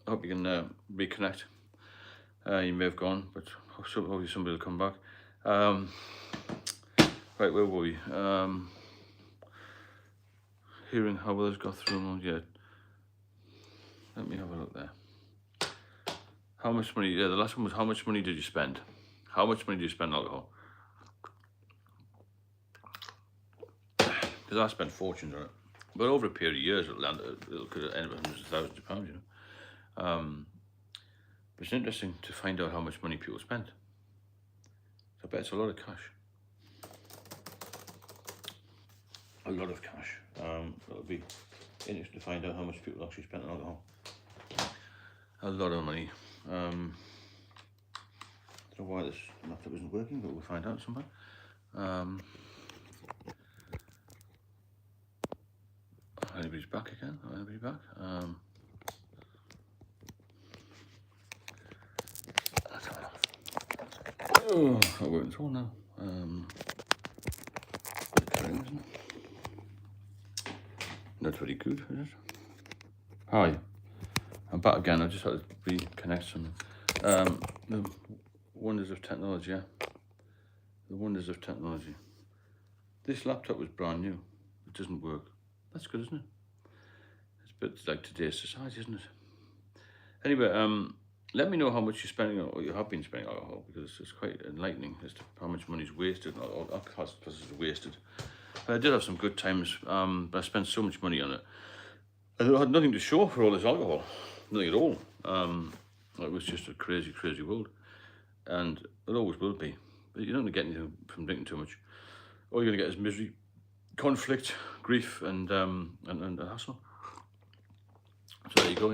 I hope you can reconnect. You may have gone, but hopefully somebody will come back. Um, right, where were we? Hearing how others got through them. Yeah, let me have a look there. How much money? Yeah, the last one was how much money did you spend? How much money did you spend on alcohol? Because I spent fortunes on it, but over a period of years, it could end up hundreds of thousands of pounds. But it's interesting to find out how much money people spent. So I bet it's a lot of cash. A lot of cash. It'll be interesting to find out how much people actually spent on alcohol. A lot of money. I don't know why this laptop isn't working, but we'll find out sometime. Anybody's back again? Anybody back? Oh, not working at all now. Not very good, is it? Hi, I'm back again. I just had to reconnect something. The wonders of technology, yeah. The wonders of technology. This laptop was brand new. It doesn't work. That's good, isn't it? It's a bit like today's society, isn't it? Anyway, let me know how much you're spending or you have been spending on alcohol, because it's quite enlightening as to how much money is wasted. Alcohol is wasted. I did have some good times, but I spent so much money on it. I had nothing to show for all this alcohol, nothing at all. It was just a crazy, crazy world, and it always will be. But you don't get anything from drinking too much. All you're going to get is misery, conflict, grief, and hassle. So there you go,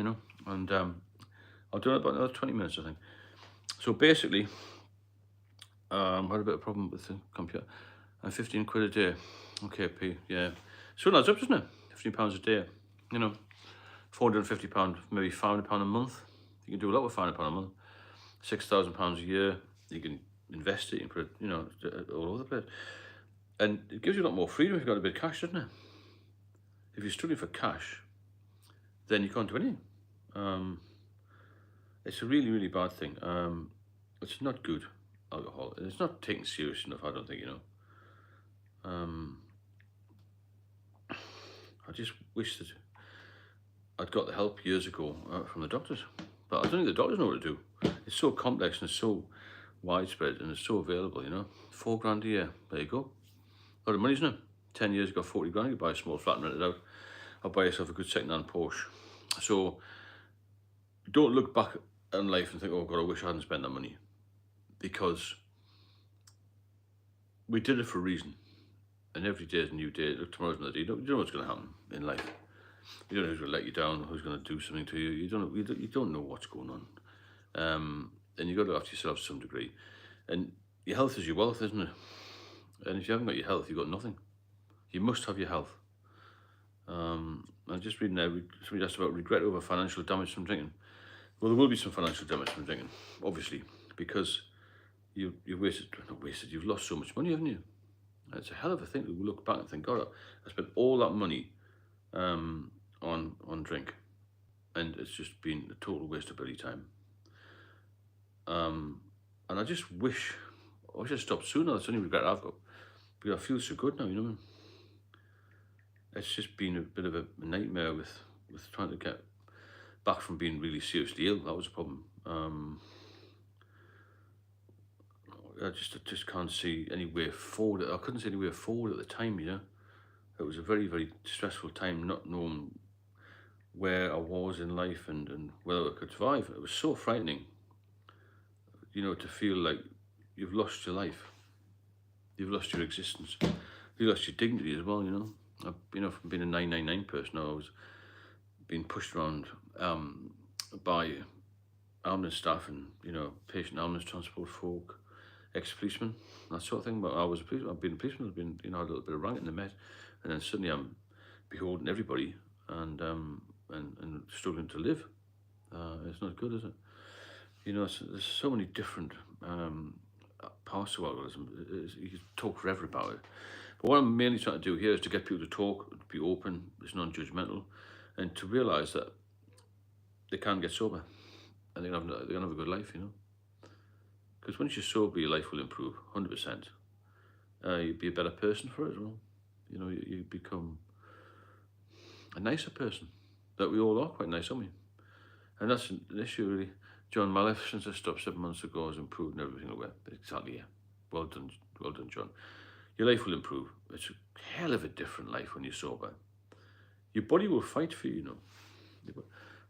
and I'll do it about another 20 minutes, I think. So basically, I had a bit of a problem with the computer. And 15 quid a day. Okay, P, yeah. So it adds up, doesn't it? £15 a day. £450, maybe £500 a month. You can do a lot with £500 a month. £6,000 a year. You can invest it, you can put it, all over the place. And it gives you a lot more freedom if you've got a bit of cash, doesn't it? If you're struggling for cash, then you can't do anything. It's a really, really bad thing. It's not good, alcohol. It's not taken serious enough, I don't think, I just wish that I'd got the help years ago from the doctors. But I don't think the doctors know what to do. It's so complex and it's so widespread and it's so available, £4 a year, there you go. A lot of money, isn't it? 10 years ago, 40 grand, you buy a small flat and rent it out. Or buy yourself a good second-hand Porsche. So don't look back on life and think, oh God, I wish I hadn't spent that money. Because we did it for a reason. And every day is a new day. Look, tomorrow's another day. You don't know what's going to happen in life. You don't know who's going to let you down, who's going to do something to you. You don't know what's going on. And you've got to look after yourself to some degree. And your health is your wealth, isn't it? And if you haven't got your health, you've got nothing. You must have your health. I'm just reading there, somebody asked about regret over financial damage from drinking. Well, there will be some financial damage from drinking, obviously, because you've lost so much money, haven't you? It's a hell of a thing to look back and think, God, I spent all that money on drink, and it's just been a total waste of bloody time. And I just wish I stopped sooner. That's the only regret I've got, because I feel so good now, It's just been a bit of a nightmare with trying to get back from being really seriously ill. That was a problem. I just can't see any way forward. I couldn't see any way forward at the time, It was a very, very stressful time, not knowing where I was in life and whether I could survive. It was so frightening, to feel like you've lost your life. You've lost your existence. You lost your dignity as well, from being a 999 person, I was being pushed around by ambulance staff and, patient ambulance transport folk, ex-policemen, that sort of thing. But I was a policeman. I've been a policeman. I've been, had a little bit of rank in the Met, and then suddenly I'm beholden to everybody and struggling to live. It's not good, is it? There's so many different parts to alcoholism. You could talk forever about it. But what I'm mainly trying to do here is to get people to talk, to be open, it's non-judgmental, and to realise that they can get sober, and they're gonna have a good life, you know. Because once you're sober, your life will improve, 100%. You'd be a better person for it as well. You know, you become a nicer person. That we all are quite nice, aren't we? And that's an issue, really. John, my life since I stopped 7 months ago has improved in every single way. Exactly, yeah. Well done, John. Your life will improve. It's a hell of a different life when you're sober. Your body will fight for you, you know.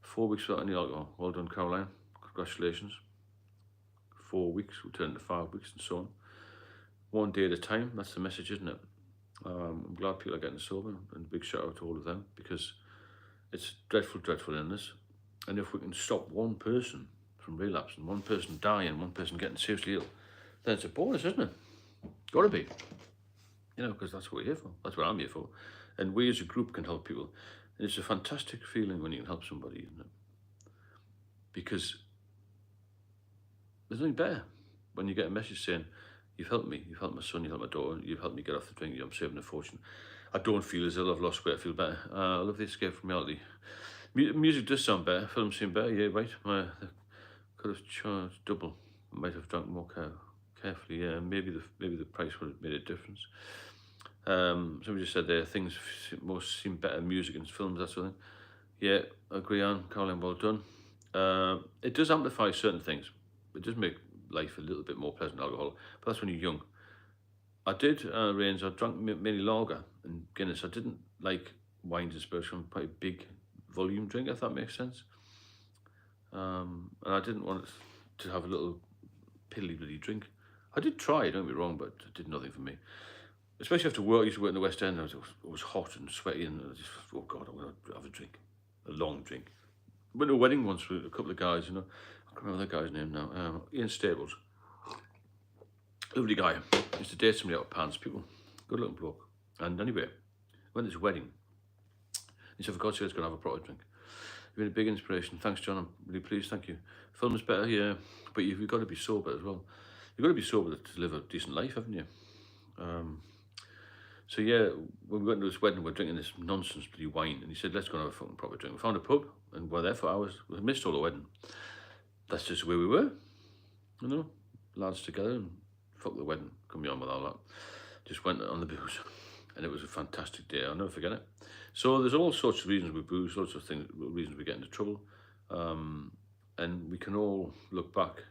4 weeks without any alcohol. Well done, Caroline. Congratulations. 4 weeks will turn to 5 weeks and so on. One day at a time, that's the message, isn't it? I'm glad people are getting sober, and big shout out to all of them, because it's dreadful, dreadful illness. And if we can stop one person from relapsing, one person dying, one person getting seriously ill, then it's a bonus, isn't it? Gotta be. You know, because that's what we're here for. That's what I'm here for. And we as a group can help people. And it's a fantastic feeling when you can help somebody, isn't it? Because there's nothing better when you get a message saying, you've helped me, you've helped my son, you've helped my daughter, you've helped me get off the drink, I'm saving a fortune. I don't feel as ill, I've lost weight, I feel better. I love the escape from reality. Music does sound better, films seem better, yeah, right. I could have charged double, might have drunk more carefully, yeah, maybe the price would have made a difference. Somebody just said there, things most seem better, music and films, that sort of thing. Yeah, I agree, Anne, Caroline, well done. It does amplify certain things. It does make life a little bit more pleasant, alcohol, but that's when you're young. I did, Rains, I drank mainly lager and Guinness. I didn't like wines and spirits. I'm quite a big volume drinker, if that makes sense. And I didn't want to have a little piddly drink. I did try, don't get me wrong, but it did nothing for me. Especially after work, I used to work in the West End. It was hot and sweaty, and I just, oh God, I'm going to have a drink, a long drink. Went to a wedding once with a couple of guys, you know. I can't remember that guy's name now. Ian Stables. Lovely guy. Used to date somebody out of pants, people. Good looking bloke. And anyway, went to this wedding. He said, for God's sake, let's go and have a proper drink. You've been a big inspiration. Thanks, John. I'm really pleased. Thank you. Film's better, yeah. But you've got to be sober as well. You've got to be sober to live a decent life, haven't you? So yeah, when we went to this wedding, we're drinking this nonsense bloody wine. And he said, let's go and have a fucking proper drink. We found a pub and we're there for hours. We missed all the wedding. That's just where we were. You know, lads together, and fuck the wedding. Come on with all that. Just went on the booze. And it was a fantastic day. I'll never forget it. So there's all sorts of reasons we booze, lots of things, reasons we get into trouble. And we can all look back.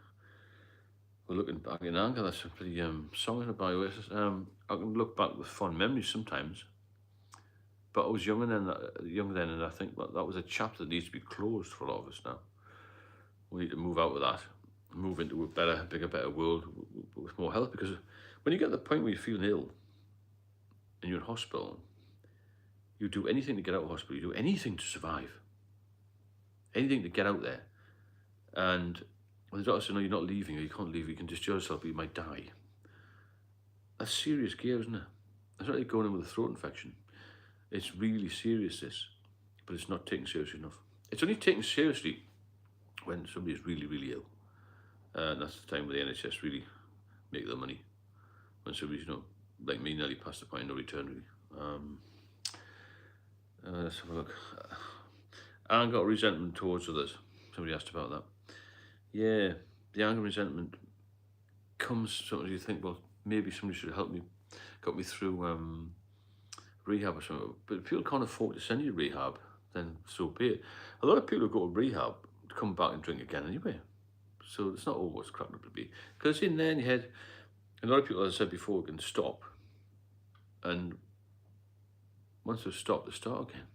We're looking back in anger. That's a pretty song by Oasis. I can look back with fond memories sometimes. But I was young then, and I think that was a chapter that needs to be closed for a lot of us now. We need to move out of that, move into a better, bigger, better world with more health. Because when you get to the point where you're feeling ill and you're in hospital, you do anything to get out of hospital. You do anything to survive. Anything to get out there. And when the doctor said, no, you're not leaving, or you can't leave, you can discharge yourself, but you might die. That's serious gear, isn't it? It's not like going in with a throat infection. It's really serious, this, but it's not taken seriously enough. It's only taken seriously when somebody's really, really ill. And that's the time where the NHS really make their money. When somebody's, you know, like me, nearly past the point of no return, really. Let's have a look. Anger or resentment towards others. Somebody asked about that. Yeah, the anger and resentment comes, sometimes you think, well, maybe somebody should have helped me, got me through rehab or something. But if people can't afford to send you to rehab, then so be it. A lot of people who go to rehab come back and drink again anyway. So it's not always cracked up to be. Because it's in there in your head. A lot of people, as I said before, can stop. And once they've stopped, they start again.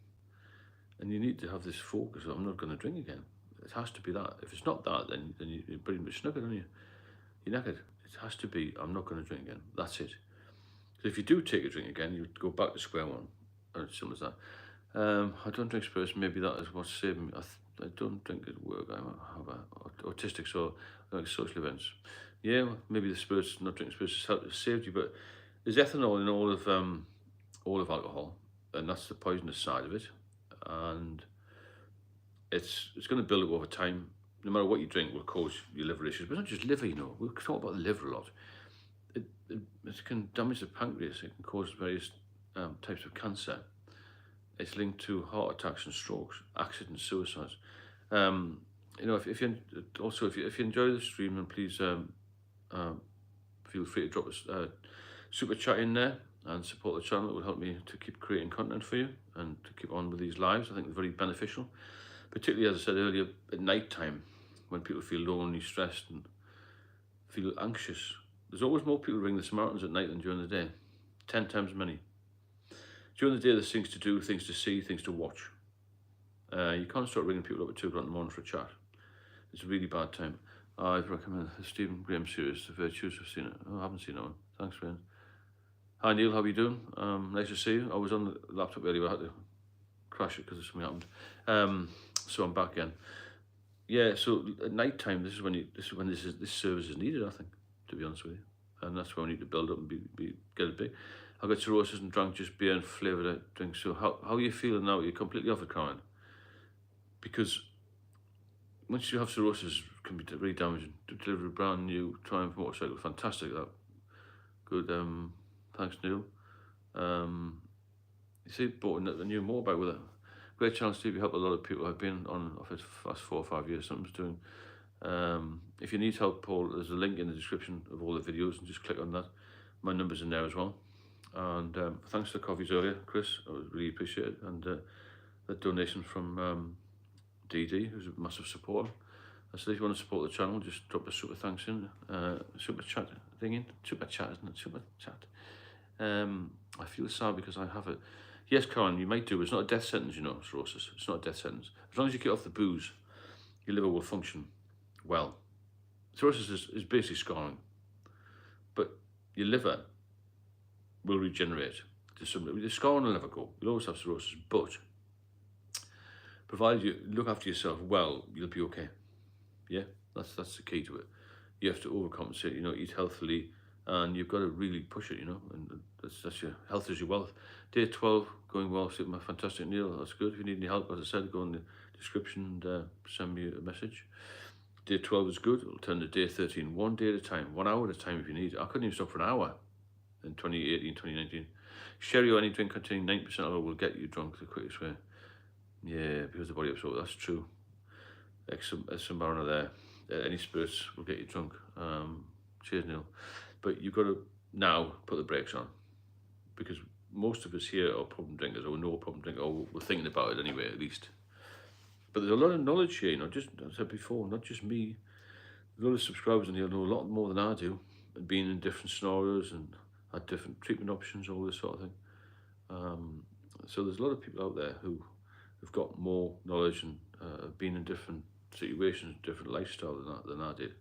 And you need to have this focus of, I'm not going to drink again. It has to be that. If it's not that, then you're pretty much snookered, aren't you? You're knackered. It has to be, I'm not going to drink again. That's it. So if you do take a drink again, you go back to square one. And it's simple as that. I don't drink spirits. Maybe that is what's saving me. I don't drink at work. I have autistic, so I like social events. Yeah, well, maybe the spirits, not drinking spirits, has saved you. But there's ethanol in all of alcohol, and that's the poisonous side of it. And it's going to build up over time. No matter what you drink will cause your liver issues. But not just liver, you know. We talk about the liver a lot. It can damage the pancreas. It can cause various types of cancer. It's linked to heart attacks and strokes, accidents, suicides. You know, if you also if you enjoy the stream, then please feel free to drop a super chat in there and support the channel. It will help me to keep creating content for you and to keep on with these lives. I think they're very beneficial, particularly as I said earlier, at night time when people feel lonely, stressed, and feel anxious. There's always more people ring the Samaritans at night than during the day. 10 times many. During the day, there's things to do, things to see, things to watch. You can't start ringing people up at 2 o'clock in the morning for a chat. It's a really bad time. I'd recommend the Stephen Graham series, The Virtues. I've seen it. Oh, I haven't seen that one. Thanks, friend. Hi, Neil. How are you doing? Nice to see you. I was on the laptop earlier, but I had to crash it because something happened. So I'm back again. Yeah. So at night time, this is when this service is needed. I think, to be honest with you, and that's when we need to build up and get it big. I got cirrhosis and drank just beer and flavoured drinks. So how are you feeling now? You're completely off it, Karen, because once you have cirrhosis, it can be really damaging. To deliver a brand new Triumph motorcycle, fantastic. That good. Thanks, Neil. You see, bought a new motorbike with it. Great chance, Steve. You help a lot of people. I've been on for the last 4 or 5 years. Something's doing. If you need help, Paul, there's a link in the description of all the videos, and just click on that. My number's in there as well. And thanks for the coffees earlier, Chris. I really appreciate it. And the donation from DD, who's a massive supporter. So if you want to support the channel, just drop a super thanks in, super chat thing in. Super chat, isn't it? Super chat. I feel sad because I have it. Yes, Karen, you might do. It's not a death sentence, you know, cirrhosis. It's not a death sentence. As long as you get off the booze, your liver will function well. Cirrhosis is basically scarring, but your liver will regenerate. The scarring will never go. You'll always have cirrhosis, but provided you look after yourself well, you'll be okay. Yeah, that's the key to it. You have to overcompensate, you know, eat healthily, and you've got to really push it, you know, and that's your health is your wealth. Day 12, going well, my fantastic, Neil, that's good. If you need any help, as I said, go in the description and send me a message. Day 12 is good. It'll turn to day 13, 1 day at a time, 1 hour at a time if you need. I couldn't even stop for an hour in 2018, 2019. Sherry or any drink containing 9% alcohol will get you drunk the quickest way. Yeah, because the body absorbs. That's true. Some Mariner there. Any spirits will get you drunk. Cheers, Neil. But you've got to now put the brakes on, because most of us here are problem drinkers, or know a problem drinker, or we're thinking about it anyway, at least. But there's a lot of knowledge here, you know, just as I said before, not just me. A lot of subscribers in here know a lot more than I do, and being in different scenarios and had different treatment options, all this sort of thing. So there's a lot of people out there who've got more knowledge and have been in different situations, different lifestyle than I did.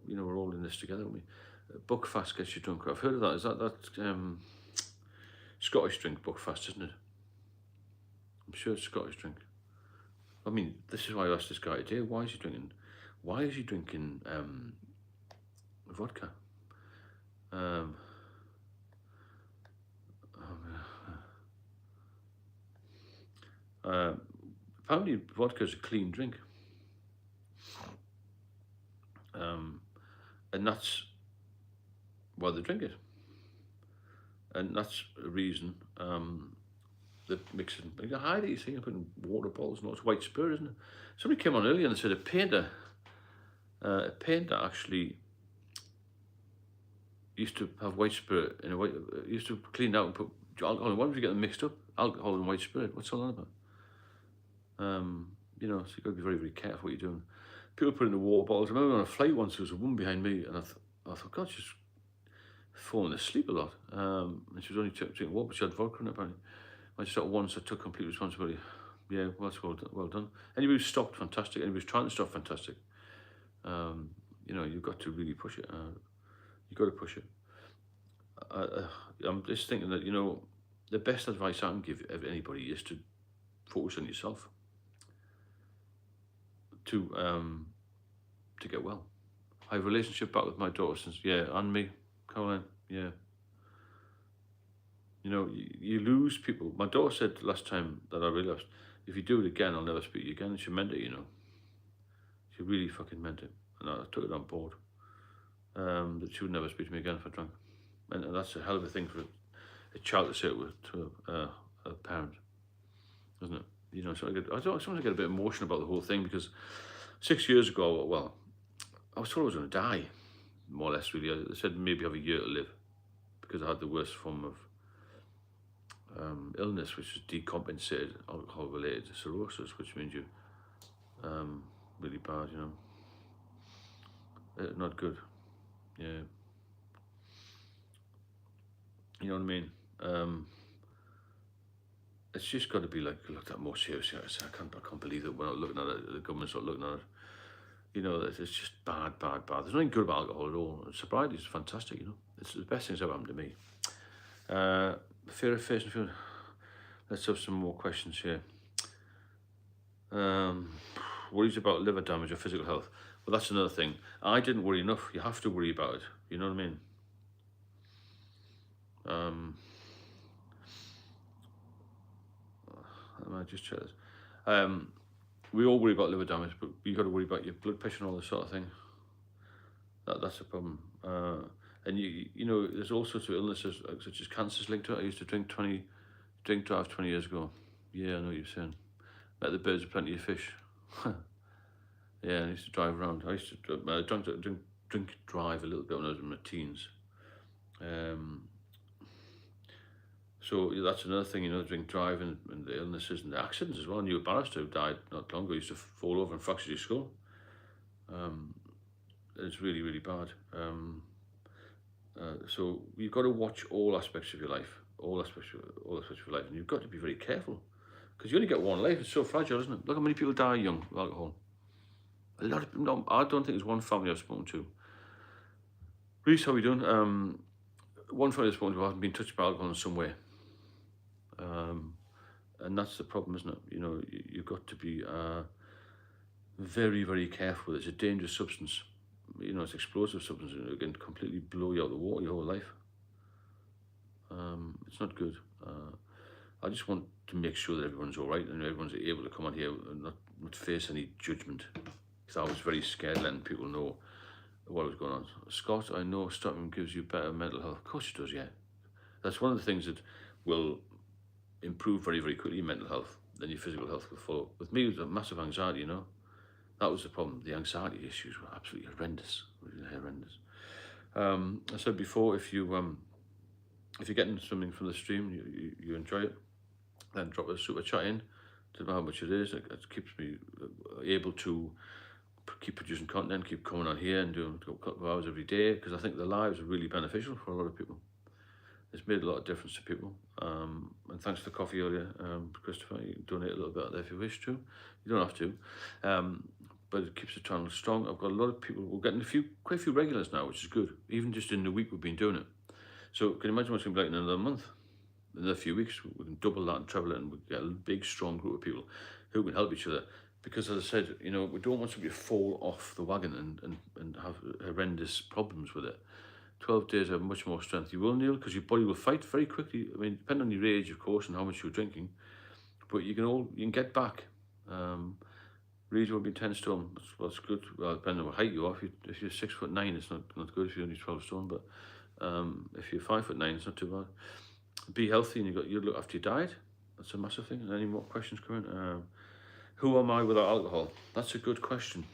You know, we're all in this together, aren't we? Buckfast gets you drunk. I've heard of that. Is that Scottish drink, Buckfast, isn't it? I'm sure it's Scottish drink. I mean, this is why I asked this guy today. Why is he drinking vodka? Apparently vodka is a clean drink. And that's why they drink it. And that's a reason they're mixing. Hi, these things, putting water bottles. No, it's white spirit, isn't it? Somebody came on earlier and said a painter actually used to have white spirit in a white. Used to clean out and put alcohol. Why would you get them mixed up? Alcohol and white spirit. What's all that about? You know, so you've got to be very, very careful what you're doing. People put in the water bottles. I remember on a flight once, there was a woman behind me, and I thought, God, she's falling asleep a lot. And she was only drinking water, but she had vodka in it, apparently. I just once, I took complete responsibility. Yeah, well, that's well done. Anybody who stopped, fantastic. Anybody who's trying to stop, fantastic. You know, you've got to really push it. You've got to push it. I'm just thinking that, you know, the best advice I can give anybody is to focus on yourself. To get well. I have a relationship back with my daughter since, and me, Caroline, yeah. You know, you lose people. My daughter said last time that I relapsed, if you do it again, I'll never speak to you again. And she meant it, you know. She really fucking meant it. And I took it on board. That she would never speak to me again if I drank. And that's a hell of a thing for a child to say it to a parent, isn't it? You know, so sometimes I get a bit emotional about the whole thing because 6 years ago, well, I was told I was going to die, more or less, really. They said maybe have a year to live because I had the worst form of illness, which is decompensated alcohol-related cirrhosis, which means you really bad, you know. Not good. Yeah. You know what I mean? It's just got to be like looked at more seriously. I can't believe that we're not looking at it. The government's not looking at it. You know, it's just bad. There's nothing good about alcohol at all. Sobriety is fantastic. You know, it's the best thing that's ever happened to me. Fear of facing fear. Let's have some more questions here. Worries about liver damage or physical health. Well, that's another thing. I didn't worry enough. You have to worry about it. You know what I mean? I might just check this. We all worry about liver damage, but you got to worry about your blood pressure and all this sort of thing. That's a problem. And you know, there's all sorts of illnesses such as cancers linked to it. I used to drink drive 20 years ago. Yeah, I know what you're saying. Met the birds with plenty of fish. Yeah, I used to drive around. I used to drink drive a little bit when I was in my teens. So yeah, that's another thing, you know, drink drive and the illnesses and the accidents as well. I knew a barrister who died not long ago. He used to fall over and fracture his skull. It's really, really bad. So you've got to watch all aspects of your life, all aspects of your life, and you've got to be very careful because you only get one life. It's so fragile, isn't it? Look how many people die young with alcohol. A lot of people. No, I don't think there's one family I've spoken to. Reese, how are we doing? One family I've spoken to hasn't been touched by alcohol in some way. And that's the problem, isn't it? You know, you've got to be very, very careful. It's a dangerous substance. You know, it's explosive substance. It can completely blow you out the water your whole life. It's not good. I just want to make sure that everyone's all right and everyone's able to come on here and not face any judgment. Because I was very scared letting people know what was going on. Scott, I know stopping gives you better mental health. Of course it does, yeah. That's one of the things that will improve very, very quickly, mental health. Then your physical health will follow. With me, it was a massive anxiety, you know. That was the problem. The anxiety issues were absolutely horrendous. I said before, if you're getting something from the stream, you enjoy it, then drop a super chat in. Don't know how much it is. It keeps me able to keep producing content, keep coming on here and doing a couple of hours every day, because I think the lives are really beneficial for a lot of people. It's made a lot of difference to people. And thanks for the coffee earlier, Christopher. You can donate a little bit there if you wish to. You don't have to. But it keeps the channel strong. I've got a lot of people. We're getting quite a few regulars now, which is good. Even just in the week we've been doing it. So can you imagine what's going to be like in another month? In a few weeks, we can double that and treble it, and we get a big, strong group of people who can help each other. Because as I said, you know, we don't want somebody to fall off the wagon and have horrendous problems with it. 12 days have much more strength. You will, Neil, because your body will fight very quickly. I mean, depending on your age, of course, and how much you're drinking. But you can get back. Reed will be 10 stone. That's good. Well, depending on what height you are. If you're 6'9", it's not good if you're only 12 stone. But if you're 5'9", it's not too bad. Be healthy, and you look after your diet. That's a massive thing. Any more questions coming? Who am I without alcohol? That's a good question.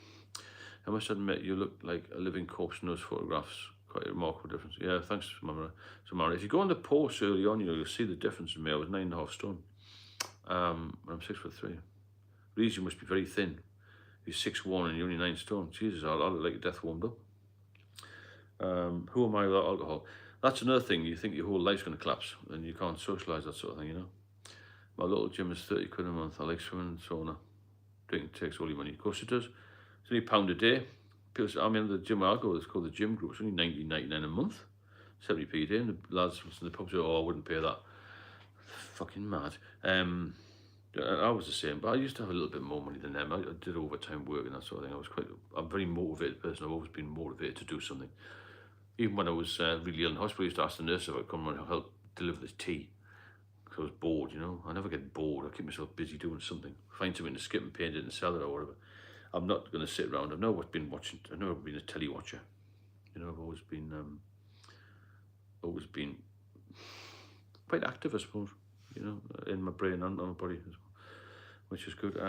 I must admit, you look like a living corpse in those photographs. Quite a remarkable difference. Yeah, thanks, Mara. So, Mara, if you go on the post early on, you'll see the difference in me. I was 9.5 stone. I'm 6'3". Reese, you must be very thin. You're 6'1" and you're only 9 stone. Jesus, I look like a death warmed up. Who am I without alcohol? That's another thing. You think your whole life's going to collapse and you can't socialise, that sort of thing, you know. My little gym is 30 quid a month. I like swimming and sauna. Drinking takes all your money. Of course it does. It's only £1 a day. People say, I mean, the gym where I go, it's called the gym group. It's only £19.99 a month. 70p a day. And the lads in the pub say, oh, I wouldn't pay that. Fucking mad. I was the same, but I used to have a little bit more money than them. I did overtime work and that sort of thing. I'm a very motivated person. I've always been motivated to do something. Even when I was really ill in hospital, I used to ask the nurse if I'd come around and help deliver this tea. Because I was bored, you know. I never get bored. I keep myself busy doing something. Find something to skip and paint it and sell it or whatever. I'm not going to sit around. I've never been a telly watcher. You know, I've always been quite active, I suppose. You know, in my brain and my body as well. which is good.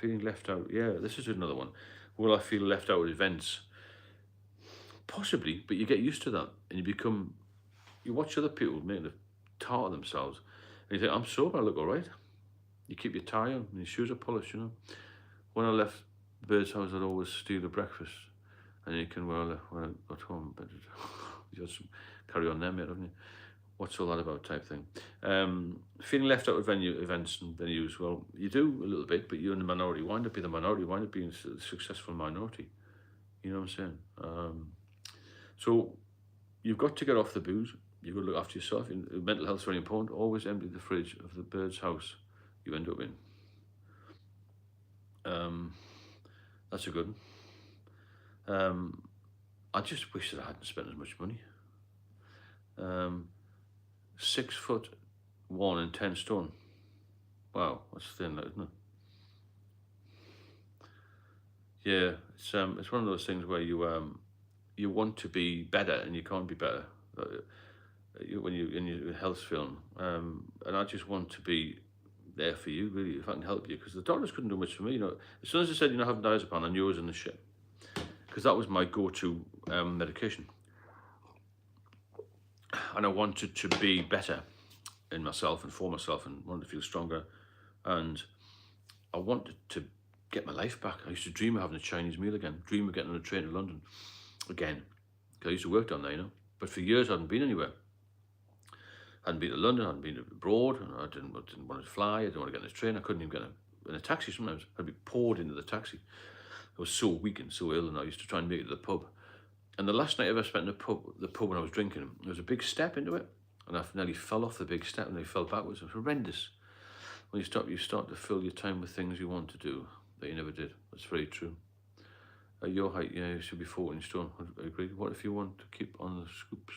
Feeling left out. Yeah, this is another one. Will I feel left out at events? Possibly, but you get used to that, and you watch other people making a tart of themselves, and you think, I'm sober, I look all right. You keep your tie on, and your shoes are polished, you know. When I left the Bird's house, I'd always steal a breakfast, and you can, when I got home, but you just carry on there, mate, haven't you? What's all that about type thing. Feeling left out of events and venues, well, you do a little bit, but you're in the minority. Wind up being the minority, wind up being a successful minority. You know what I'm saying? So you've got to get off the booze. You've got to look after yourself. Mental health is very important. Always empty the fridge of the Bird's house you end up in. That's a good one. I just wish that I hadn't spent as much money. 6'1" and 10 stone. Wow, that's thin, isn't it? Yeah, it's one of those things where you want to be better and you can't be better when you in your health film. And I just want to be there for you, really, if I can help you, because the doctors couldn't do much for me. You know, as soon as I said, have diazepam, I knew I was in the shit, because that was my go-to medication. And I wanted to be better in myself and for myself, and wanted to feel stronger, and I wanted to get my life back. I used to dream of having a Chinese meal again, dream of getting on a train to London again, because I used to work down there, But for years I hadn't been anywhere. I hadn't been to London, I hadn't been abroad, and I didn't want to fly, I didn't want to get on this train, I couldn't even get in a taxi sometimes. I'd be poured into the taxi. I was so weak and so ill, and I used to try and make it to the pub. And the last night I ever spent in the pub when I was drinking, there was a big step into it, and I nearly fell off the big step and I fell backwards. It was horrendous. When you start to fill your time with things you want to do that you never did. That's very true. At your height, you should be 14 stone. I agree. What if you want to keep on the scoops?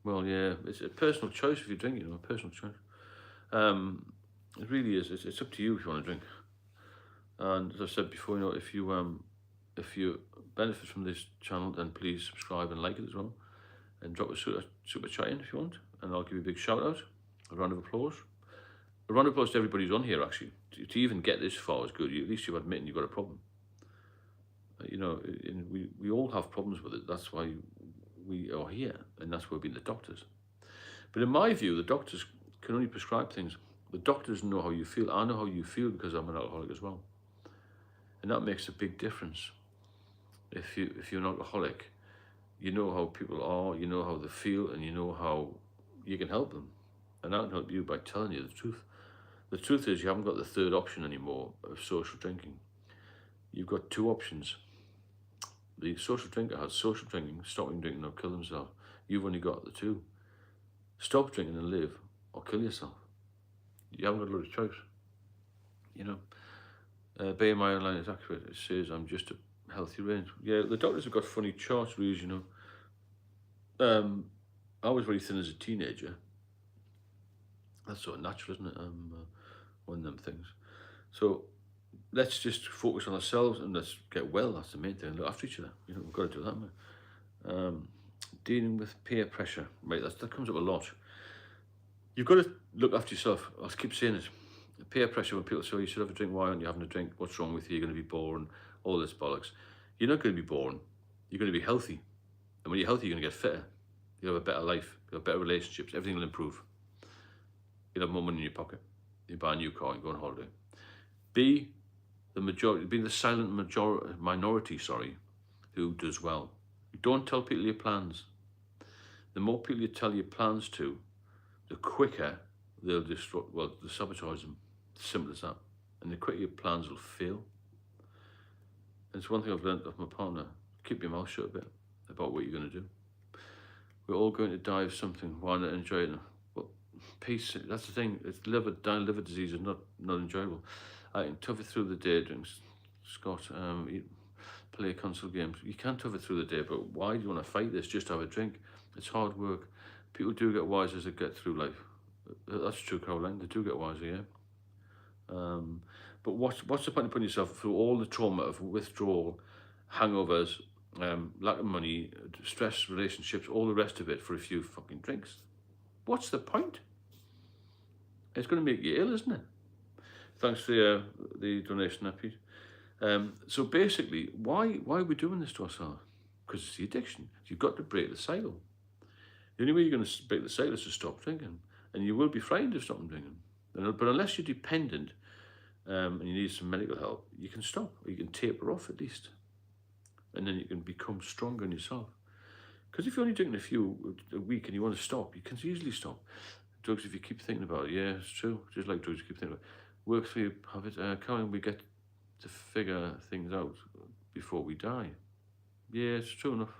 Well, yeah, it's a personal choice if you drink, a personal choice. It really is. It's up to you if you want to drink. And as I said before, if you benefit from this channel, then please subscribe and like it as well, and drop a super chat in if you want, and I'll give you a big shout out, a round of applause. A round of applause to everybody who's on here, actually. To even get this far is good. At least you're admitting you've got a problem. We all have problems with it. That's why we are here, and that's why we're being the doctors. But in my view, the doctors can only prescribe things. The doctors know how you feel. I know how you feel because I'm an alcoholic as well. And that makes a big difference. If you're an alcoholic, you know how people are, you know how they feel, and you know how you can help them. And I can help you by telling you the truth. The truth is, you haven't got the third option anymore of social drinking. You've got two options. The social drinker has social drinking, stopping drinking or kill themselves. You've only got the two. Stop drinking and live, or kill yourself. You haven't got a lot of choice. BMI online is accurate. It says I'm just a healthy range. Yeah, the doctors have got funny charts, Louise, I was very thin as a teenager. That's sort of natural, isn't it? One of them things. So let's just focus on ourselves and let's get well. That's the main thing. Look after each other. We've got to do that, man. Dealing with peer pressure, right? That comes up a lot. You've got to look after yourself. I'll keep saying it. Peer pressure, when people say, you should have a drink, why aren't you having a drink? What's wrong with you? You're going to be boring. All this bollocks. You're not going to be boring. You're going to be healthy. And when you're healthy, you're going to get fitter. You'll have a better life. You'll have better relationships. Everything will improve. You'll have more money in your pocket. You buy a new car and go on holiday. Be the silent minority, who does well. Don't tell people your plans. The more people you tell your plans to, the quicker they'll sabotage them. Simple as that. And the quicker your plans will fail. And it's one thing I've learned of my partner. Keep your mouth shut a bit about what you're going to do. We're all going to die of something. Why not enjoy it? Well, peace, that's the thing. Liver disease is not enjoyable. I can tough it through the day, drink Scott, play console games. You can't tough it through the day, but why do you want to fight this? Just have a drink. It's hard work. People do get wiser as they get through life. That's true, Caroline. They do get wiser, yeah. But what's the point of putting yourself through all the trauma of withdrawal, hangovers, lack of money, stress, relationships, all the rest of it for a few fucking drinks? What's the point? It's going to make you ill, isn't it? Thanks for the donation there, Pete. So basically, why are we doing this to ourselves? Because it's the addiction. You've got to break the cycle. The only way you're going to break the cycle is to stop drinking. And you will be frightened of stopping drinking. But unless you're dependent and you need some medical help, you can stop, or you can taper off at least. And then you can become stronger in yourself. Because if you're only drinking a week and you want to stop, you can easily stop. Drugs, if you keep thinking about it, yeah, it's true. Just like drugs, you keep thinking about it. Works for you, have it. Can we get to figure things out before we die? Yeah, it's true enough.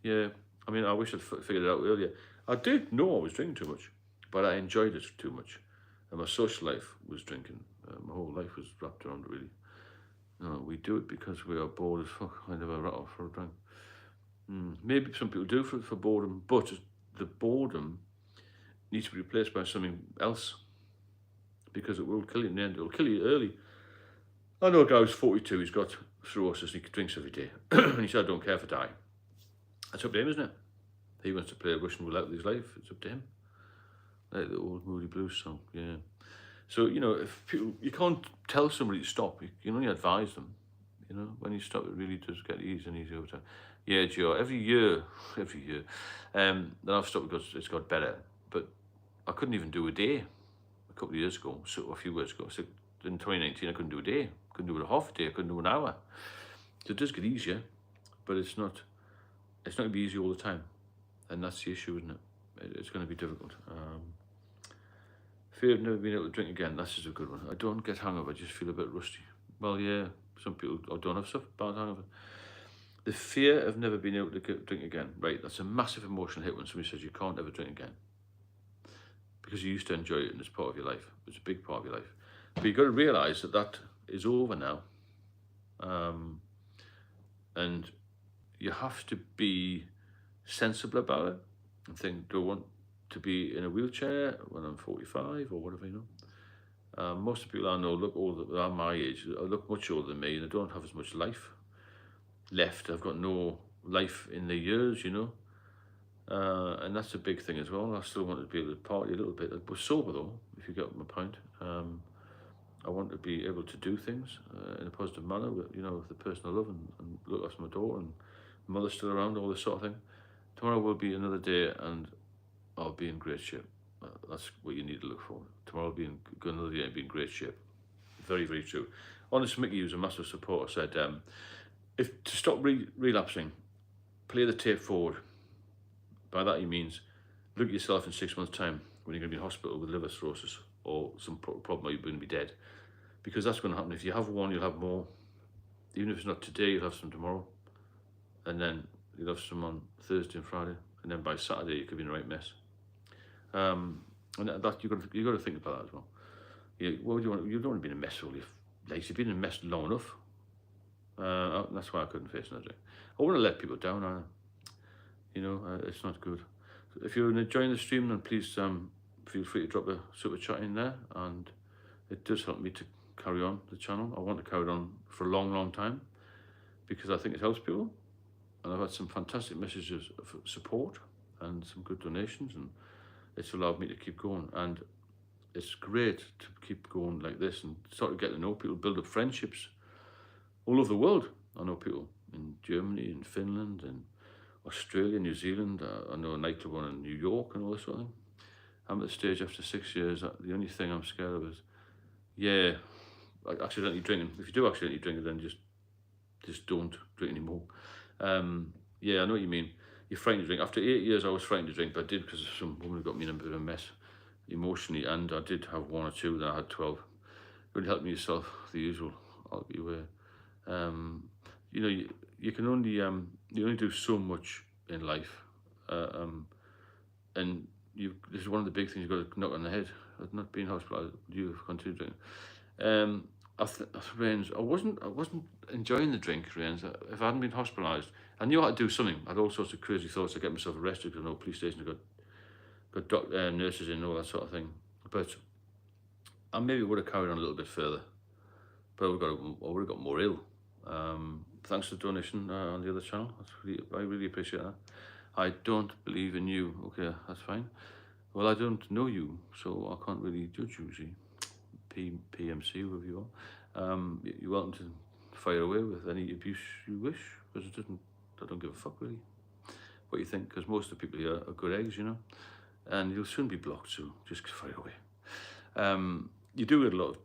Yeah, I mean, I wish I'd figured it out earlier. I did know I was drinking too much, but I enjoyed it too much. And my social life was drinking. My whole life was wrapped around it, really. No, we do it because we are bored as fuck. I never rat off for a drink. Maybe some people do for boredom, but the boredom needs to be replaced by something else, because it will kill you in the end. It will kill you early. I know a guy who's 42, he's got cirrhosis, and he drinks every day. And he said, I don't care if I die. That's up to him, isn't it? He wants to play Russian roulette with his life. It's up to him. Like the old Moody Blues song, yeah. So, you know, if people, you can't tell somebody to stop. You can only advise them. You know, when you stop, it really does get easier and easier over time. Yeah, Joe, every year, that I've stopped because it's got better. But I couldn't even do a day a couple of years ago, so a few years ago. So in 2019, I couldn't do a day. Couldn't do it a half a day. I couldn't do an hour. So it does get easier, but it's not going to be easy all the time. And that's the issue, isn't it? It's going to be difficult. Fear of never being able to drink again. That's just a good one. I don't get hangover. I just feel a bit rusty. Well, yeah, some people don't have stuff bad hangover. The fear of never being able to drink again. Right, that's a massive emotional hit when somebody says you can't ever drink again. Because you used to enjoy it and it's part of your life. It's a big part of your life. But you've got to realise that is over now. And you have to be sensible about it and think, do I want to be in a wheelchair when I'm 45 or whatever, you know? Most of the people I know look older, are my age, look much older than me, and they don't have as much life left. I've got no life in the years, you know? And that's a big thing as well. I still want to be able to party a little bit. But sober though, if you get my point. I want to be able to do things in a positive manner with, you know, with the person I love and look after my daughter and mother's still around, all this sort of thing. Tomorrow will be another day and I'll be in great shape. That's what you need to look for. Tomorrow will be another day and be in great shape. Very, very true. Honest Mickey, who's a massive supporter, said, if to stop relapsing, play the tape forward. By that he means look at yourself in 6 months' time when you're going to be in hospital with liver cirrhosis or some problem where you're going to be dead. Because that's going to happen. If you have one, you'll have more. Even if it's not today, you'll have some tomorrow. And then you'll have some on Thursday and Friday. And then by Saturday, you could be in the right mess. And that you've got to think about that as well. You don't want to be in a mess all your life. You've been in a mess long enough. That's why I couldn't face another drink. I want to let people down, either. You know, it's not good. So if you're enjoying the stream, then please feel free to drop a super chat in there, and it does help me to carry on the channel. I want to carry it on for a long, long time because I think it helps people, and I've had some fantastic messages of support and some good donations, and it's allowed me to keep going. And it's great to keep going like this and start to get to know people, build up friendships all over the world. I know people in Germany, in Finland, and Australia, New Zealand. I know a nightclub one in New York and all this sort of thing. I'm at the stage after 6 years. The only thing I'm scared of is, accidentally drinking. If you do accidentally drink it, then just don't drink anymore. I know what you mean. You're frightened to drink. After 8 years, I was frightened to drink, but I did because some woman got me in a bit of a mess emotionally, and I did have 1 or 2, then I had 12. Really help me yourself, the usual. I'll be aware. You know, you can only you only do so much in life, and this is one of the big things you've got to knock on the head. I've not been hospitalised. You've continued drinking. Rains, I wasn't enjoying the drink, Rains. If I hadn't been hospitalised, I knew I had to do something. I had all sorts of crazy thoughts. I get myself arrested because I know police stations got nurses in and all that sort of thing. But I maybe would have carried on a little bit further, but I would have got more ill. Thanks for the donation on the other channel. I really appreciate that. I don't believe in you. Okay, that's fine. Well, I don't know you, so I can't really judge you, see. PMC, whoever you are. You're welcome to fire away with any abuse you wish, because I don't give a fuck really what you think, because most of the people here are good eggs, you know, and you'll soon be blocked, so just fire away. You do get a lot of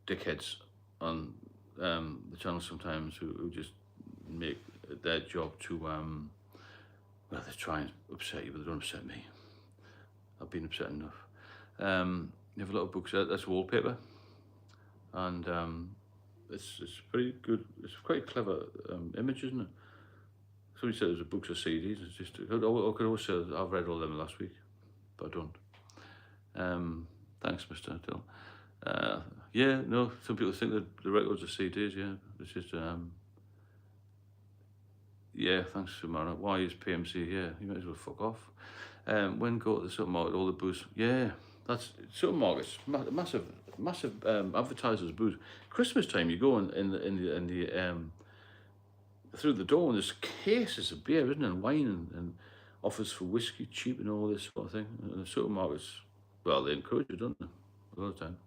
dickheads on the channel sometimes who just make their job to, well, they try and upset you, but they don't upset me. I've been upset enough. You have a lot of books. That's wallpaper, and it's very good. It's quite a clever image, isn't it? Somebody said there's a books or CDs. It's just I could always say I've read all them last week, but I don't. Thanks, Mr. Dill. Yeah, no. Some people think that the records are CDs. Yeah, it's just yeah. Thanks, Samara. Why is PMC here? You might as well fuck off. When go to the supermarket, all the booze. Yeah, that's supermarkets. Massive advertisers booze. Christmas time, you go in the through the door, and there's cases of beer, isn't there, and wine, and offers for whiskey cheap and all this sort of thing. And the supermarkets, well, they encourage it, don't they? A lot of time.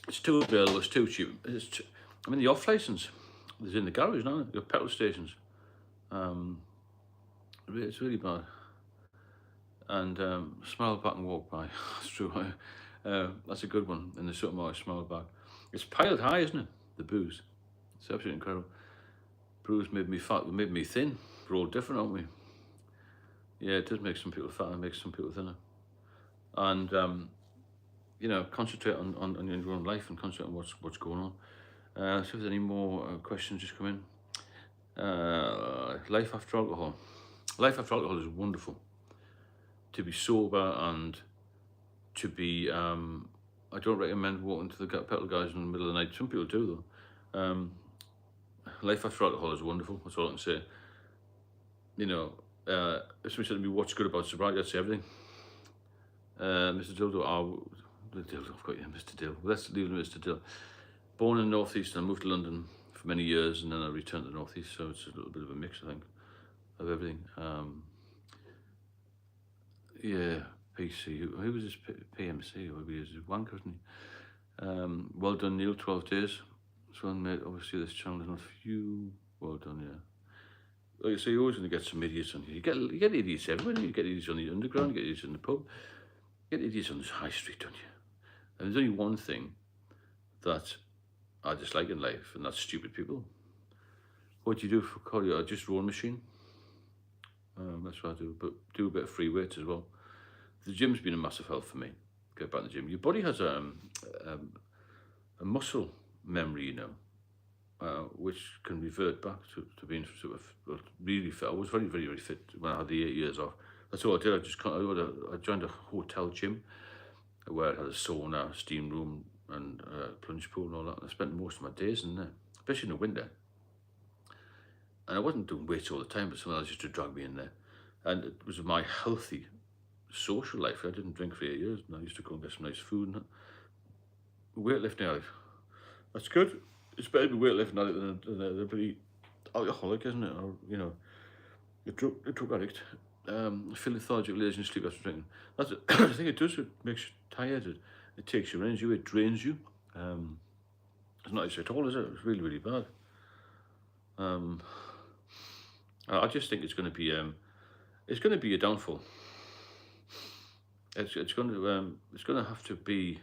It's too available. It's too cheap. I mean, the off license is in the garage now. Your petrol stations. It's really bad. And smile back and walk by. That's true. That's a good one in the supermarket. Smile back. It's piled high, isn't it? The booze. It's absolutely incredible. Booze made me fat. Made me thin. We're all different, aren't we? Yeah, it does make some people fat and makes some people thinner. And you know, concentrate on your own life and concentrate on what's going on. See if there's any more questions just come in. Life after alcohol. Life after alcohol is wonderful. To be sober and to be, I don't recommend walking to the petrol guys in the middle of the night. Some people do though. Life after alcohol is wonderful. That's all I can say. You know, if somebody said to me, what's good about sobriety, I'd say everything. Mr. Dildo, I've got you, Mr. Dill. Let's leave Mr. Dill. Born in the Northeast, and I moved to London for many years, and then I returned to the Northeast, so it's a little bit of a mix, I think, of everything. Yeah, PC. Who was this PMC? Or he was a wanker, isn't he? Well done, Neil. 12 days. So, mate, obviously this channel is not for you. Well done, yeah. Like I say, you're always going to get some idiots on here. You get idiots everywhere. You get idiots on the underground. You get idiots in the pub. You get idiots on this high street, don't you? And there's only one thing that I dislike in life, and that's stupid people. What do you do for cardio? I just rowing machine. That's what I do, but do a bit of free weights as well. The gym's been a massive help for me. Get back in the gym. Your body has a muscle memory, you know, which can revert back to being sort of really fit. I was very, very, very fit when I had the 8 years off. That's all I did. I joined a hotel gym where it had a sauna, steam room, and plunge pool and all that. And I spent most of my days in there, especially in the winter. And I wasn't doing weights all the time, but someone else used to drag me in there. And it was my healthy social life. I didn't drink for 8 years, and I used to go and get some nice food and that. Weightlifting, that's good. It's better to be weightlifting than a bloody alcoholic, isn't it? Or, you know, a drug addict. Feel lethargic, lazy, and sleep after drinking. That's it. I think it does. It makes you tired. It takes your energy. It drains you. It's not nice at all, is it? It's really, really bad. I just think it's going to be a downfall. It's going to have to be.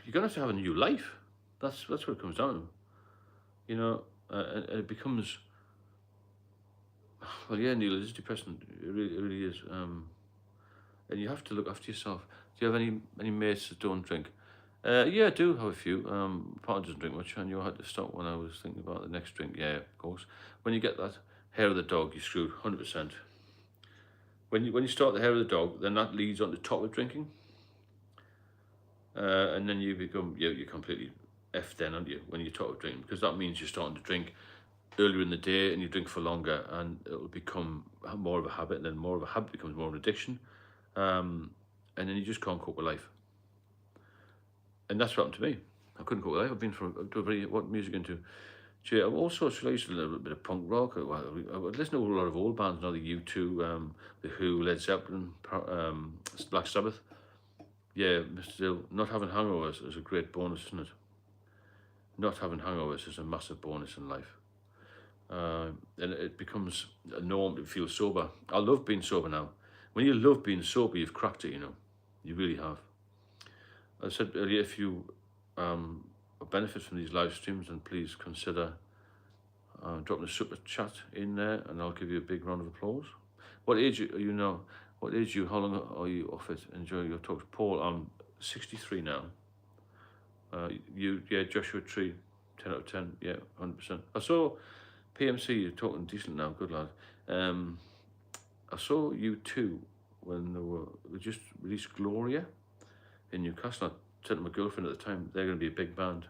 You're going to have a new life. That's what it comes down to. You know, and it becomes. Well, yeah, Neil, it is depressing. It really is. And you have to look after yourself. Do you have any mates that don't drink? Yeah, I do have a few. Partner doesn't drink much, and you had to stop when I was thinking about the next drink. Yeah, of course. When you get that hair of the dog, you're screwed, 100%. When you start the hair of the dog, then that leads on to top of drinking. And then you become, you're completely effed then, aren't you, when you top of drinking, because that means you're starting to drink earlier in the day and you drink for longer, and it'll become more of a habit, and then more of a habit becomes more of an addiction. And then you just can't cope with life. And that's what happened to me. I couldn't cope with life. I've been from, what music into? Gee, I've also used to a little bit of punk rock. I listen to a lot of old bands now, the U2, the Who, Led Zeppelin, Black Sabbath. Yeah, still, not having hangovers is a great bonus, isn't it? Not having hangovers is a massive bonus in life. And it becomes a norm to feel sober. I love being sober now. When you love being sober, you've cracked it, you know. You really have. I said earlier, if you benefit from these live streams, then please consider dropping a super chat in there, and I'll give you a big round of applause. What age are you now? What age are you? How long are you off it? Enjoy your talks. Paul, I'm 63 now. Yeah, Joshua Tree, 10 out of 10. Yeah, 100%. I saw PMC, you're talking decent now. Good lad. I saw U2 when they just released Gloria in Newcastle. I said to my girlfriend at the time, they're going to be a big band.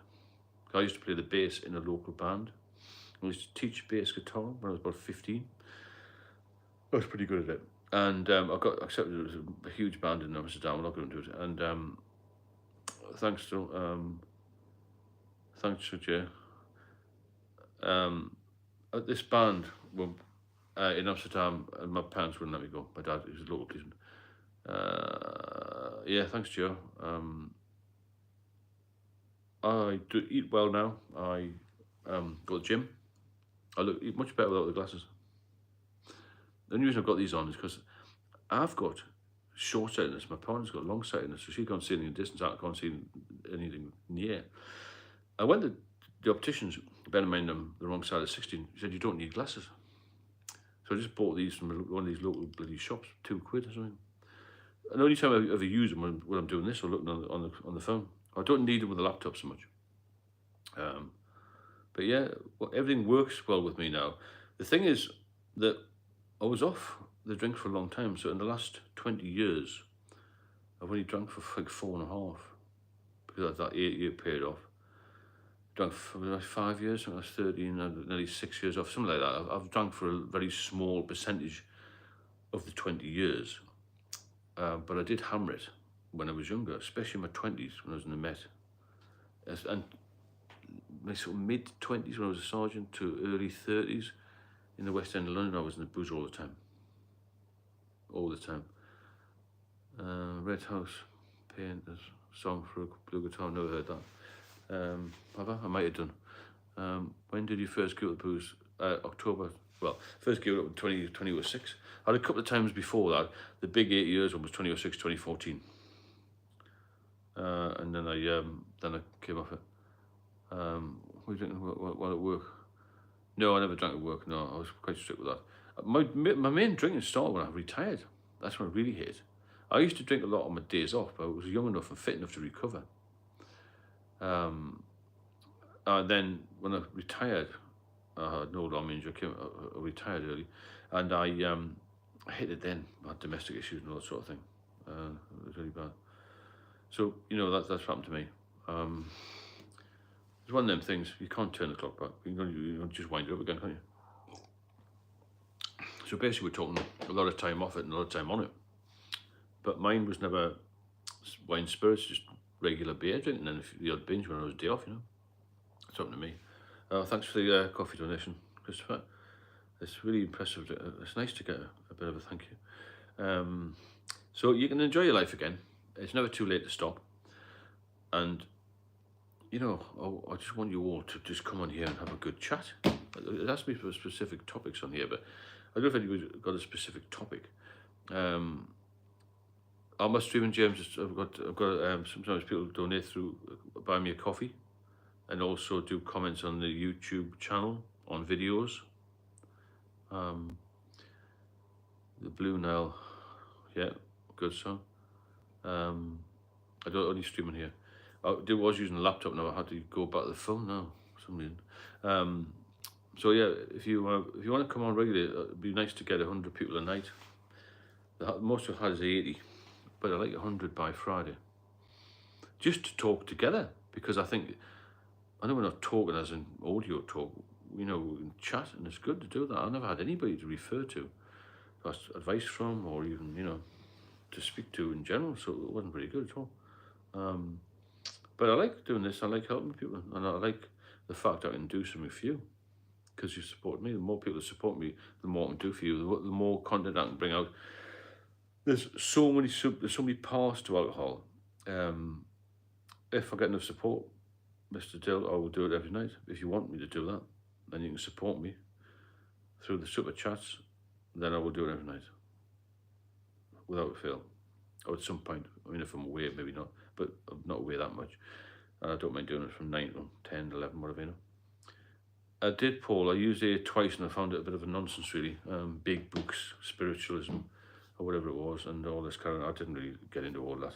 I used to play the bass in a local band. I used to teach bass guitar when I was about 15. I was pretty good at it. And I got accepted. It was a huge band in Amsterdam. I'm not going to do it. And thanks to Jay. This band were in Amsterdam, and my parents wouldn't let me go. My dad, he was a local policeman. Yeah, thanks, Joe. I do eat well now. I go to the gym. I eat much better without the glasses. The only reason I've got these on is because I've got short-sightedness. My partner's got long-sightedness, so she can't see anything in distance. I can't see anything near. I went to the opticians, bear in mind I'm the wrong side of 16. He said, you don't need glasses. So I just bought these from one of these local bloody shops, £2 or something. And the only time I ever use them when I'm doing this or looking on the phone. I don't need them with the laptop so much. But yeah, everything works well with me now. The thing is that I was off the drink for a long time. So in the last 20 years, I've only drunk for like 4.5 because of that 8-year period off. Drunk for like 5 years, when I was 13, nearly 6 years off, something like that. I've drunk for a very small percentage of the 20 years. But I did hammer it when I was younger, especially in my 20s when I was in the Met. And my sort of mid-20s when I was a sergeant to early 30s in the West End of London, I was in the booze all the time. All the time. Red House, Painters, Song for a Blue Guitar, never heard that. Have I? I might have done. When did you first give up the booze? October. Well, first gave it up in 2006. I had a couple of times before that. The big 8 years one was 2006, 2014. And then I came off it. What are you drinking while at work? No, I never drank at work. No, I was quite strict with that. My main drinking started when I retired. That's when I really hit. I used to drink a lot on my days off, but I was young enough and fit enough to recover. Then when I retired, I had no long injury. I retired early, and I hit it then. I had domestic issues and all that sort of thing. It was really bad. So that's happened to me. It's one of them things, you can't turn the clock back. You can just wind it up again, can't you? So basically we're talking a lot of time off it and a lot of time on it. But mine was never wine spirits, just regular beer drinking, and then the odd binge when I was day off, It's happened to me. Thanks for the coffee donation, Christopher. It's really impressive. It's nice to get a bit of a thank you. So you can enjoy your life again. It's never too late to stop. And I just want you all to just come on here and have a good chat. It has to be for specific topics on here, but I don't know if anybody's got a specific topic. On my streaming, James, I've got sometimes people donate through buy me a coffee, and also do comments on the YouTube channel on videos. The Blue Nile, yeah, good song. I don't only stream on here. I was using a laptop now. I had to go back to the phone now for some reason. So yeah, if you want to come on regularly, it'd be nice to get 100 people a night. The most I've had is 80, but I like 100 by Friday. Just to talk together, because I know we're not talking as in audio talk. We can chat, and it's good to do that. I never had anybody to refer to, ask advice from, or even to speak to in general. So it wasn't very good at all. But I like doing this. I like helping people, and I like the fact I can do something for you because you support me. The more people that support me, the more I can do for you. The more content I can bring out. There's so many parts to alcohol. If I get enough support, Mr. Dill, I will do it every night. If you want me to do that, then you can support me through the super chats. Then I will do it every night without fail, or at some point. I mean, if I'm away, maybe not, but I'm not away that much. I don't mind doing it from 9 to 10, 11, whatever, you know. I did, Paul. I used it twice and I found it a bit of a nonsense, really. Big books, spiritualism, or whatever it was, and all this kind of. I didn't really get into all that.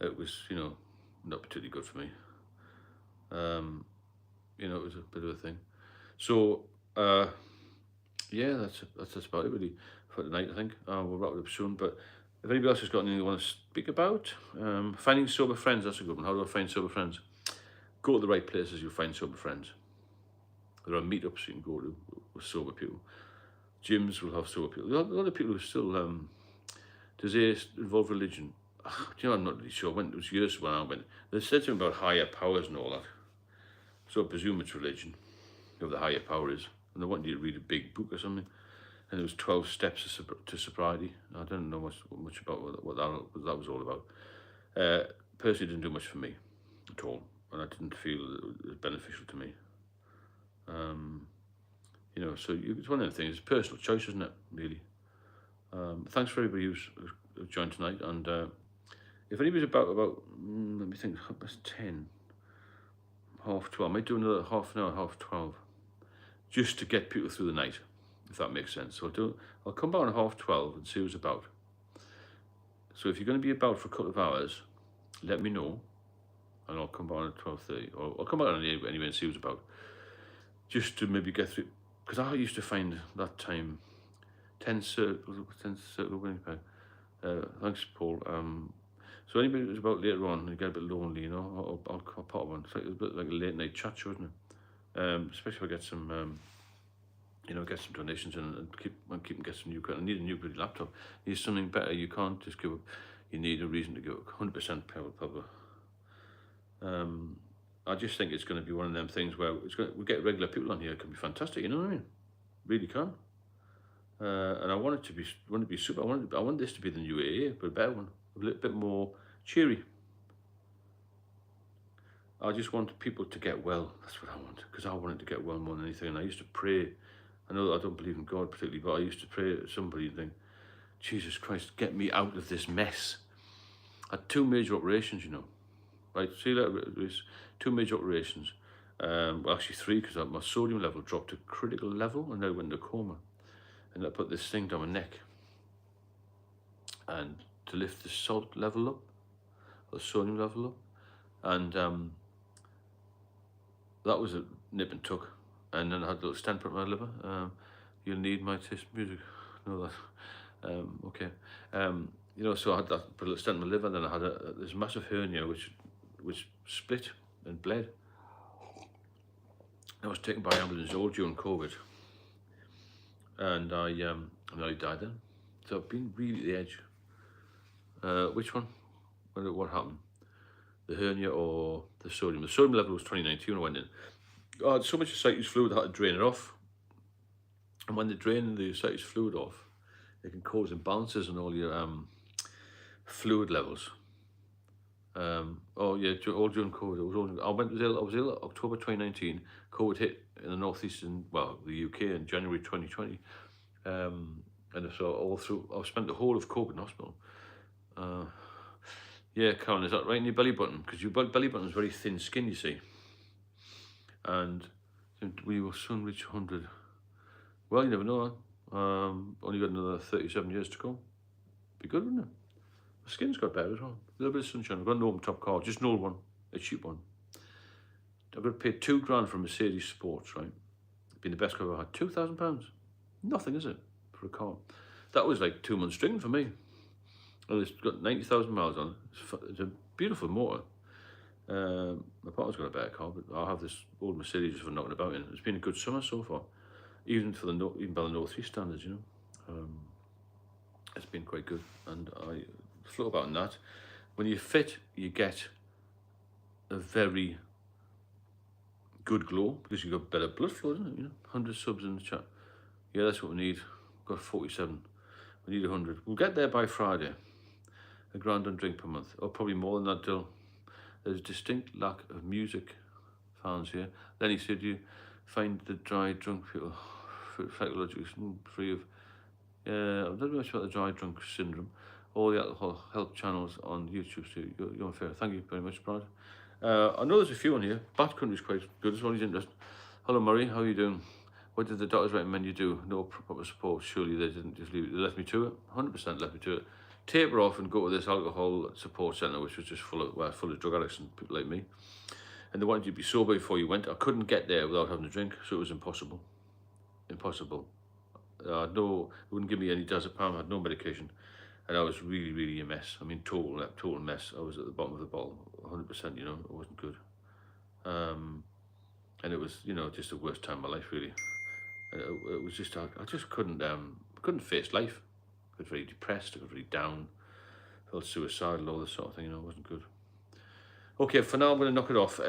It was, not particularly good for me. It was a bit of a thing. So, yeah, that's about it really for tonight. I think we'll wrap it up soon. But if anybody else has got anything they want to speak about, finding sober friends, that's a good one. How do I find sober friends? Go to the right places, you'll find sober friends. There are meetups you can go to with sober people. Gyms will have sober people. A lot of people who still, does it involve religion? I'm not really sure. It was years when I went. They said something about higher powers and all that. So I presume it's religion, whoever the higher power is. And they wanted you to read a big book or something. And there was 12 steps to sobriety. I don't know much about what that was all about. Personally, didn't do much for me at all. And I didn't feel it was beneficial to me. So it's one of the things. It's personal choice, isn't it, really? Thanks for everybody who's joined tonight. And if anybody's about let me think, 10, 12. I might do another half an hour, 12, just to get people through the night, if that makes sense. So I'll come back on 12 and see who's about. So if you're going to be about for a couple of hours, let me know, and I'll come back on at 12:30, or I'll come back on anyway and see who's about, just to maybe get through. Because I used to find that time 10 circles winning peg. Thanks, Paul. So anybody who's about later on and you get a bit lonely, I'll pop one. It's like a bit like a late night chat show, isn't it? Especially if I get some, get some donations and keep get some new equipment. I need a new good laptop. Need something better. You can't just give up. You need a reason to go 100% power. I just think it's going to be one of them things where we get regular people on here. It can be fantastic. You know what I mean? Really can. And I want it to be super. I want this to be the new AA, but a better one, a little bit more cheery. I just want people to get well. That's what I want, because I wanted to get well more than anything. And I used to pray. I know that I don't believe in God particularly, but I used to pray to somebody and think, Jesus Christ, get me out of this mess. I had 2 major operations, Right, see that? There's 2 major operations. Well, actually 3, because my sodium level dropped to critical level and I went into coma. And I put this thing down my neck. And to lift the salt level up, or the sodium level up. And that was a nip and tuck. And then I had a little stent put in my liver. You'll need my taste music. Know that. Okay. So I had that, put a little stent in my liver. Then I had this massive hernia which split and bled. I was taken by ambulance all during COVID. And I nearly died then. So I've been really at the edge. Which one? What happened? The hernia or the sodium? The sodium level was 2019 when I went in. I had so much ascites fluid I had to drain it off. And when they drain the ascites fluid off, it can cause imbalances in all your fluid levels. All during COVID. I was ill October 2019. COVID hit in the northeast the UK in January 2020. And so I spent the whole of COVID in hospital. Yeah, Karen, is that right in your belly button? Because your belly button is very thin skin, you see. And we will soon reach 100. Well, you never know. Only got another 37 years to go. Be good, wouldn't it? The skin's got better as well. A little bit of sunshine. I've got an open top car, just an old one, a cheap one. I've got to pay $2,000 for a Mercedes Sports, right? It's been the best car I've ever had. £2,000. Nothing, is it, for a car? That was like 2 months string for me. And it's got 90,000 miles on it. It's a beautiful motor. My partner's got a better car, but I'll have this old Mercedes for knocking about in. It's been a good summer so far, even by the North East standards, It's been quite good, and I float about in that. When you're fit, you get a very good glow, because you've got better blood flow, isn't it? You know, 100 subs in the chat. Yeah, that's what we need. We've got 47. We need 100. We'll get there by Friday. A grand on drink per month, or probably more than that, Dill. There's a distinct lack of music fans here. Lenny said, you find the dry drunk people psychologically free of, I don't know much about the dry drunk syndrome. All the alcohol help channels on YouTube, so you're fair. Thank you very much, Brad. I know there's a few on here. Bat Country's quite good as well, he's interested. Hello, Murray, how are you doing? What did the doctors recommend you do? No proper support. Surely they didn't just leave it. They left me to it. 100% left me to it. Taper off and go to this alcohol support centre, which was just full of drug addicts and people like me. And they wanted you to be sober before you went. I couldn't get there without having a drink, so it was impossible. Impossible. No, it wouldn't give me any diazepam. I had no medication, and I was really, really a mess. I mean, total mess. I was at the bottom of the bottle, 100%. You know, it wasn't good. And it was, you know, just the worst time of my life, really. And it was just, I just couldn't face life. I got very depressed. I got very down. Felt suicidal, all this sort of thing. You know, it wasn't good. Okay, for now I'm going to knock it off.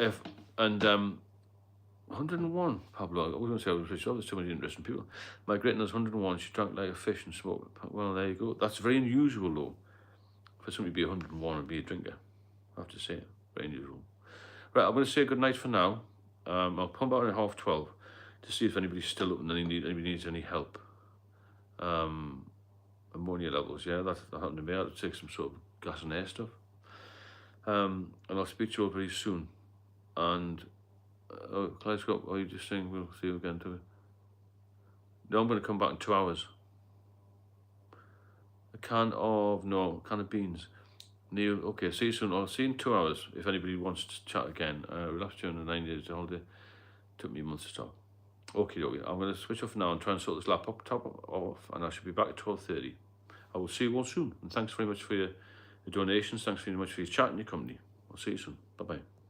And 101, Pablo. I was going to say I was rich. There's too many interesting people. My great aunt was 101. She drank like a fish and smoked. Well, there you go. That's very unusual, though, for somebody to be 101 and be a drinker. I have to say it. Very unusual. Right, I'm going to say good night for now. I'll come back at 12:30 to see if anybody's still up and anybody needs any help. Ammonia levels, yeah, that happened to me. I had to take some sort of gas and air stuff. And I'll speak to you all very soon. And Clyde Scott, are you just saying we'll see you again too? No, I'm going to come back in 2 hours. A can of beans. Neil, okay, see you soon. I'll see you in 2 hours if anybody wants to chat again. Relapsed during the 9 days holiday. Took me months to stop. Okay, I'm going to switch off now and try and sort this laptop off, and I should be back at 12:30. I will see you all soon, and thanks very much for your donations. Thanks very much for your chat and your company. I'll see you soon. Bye-bye.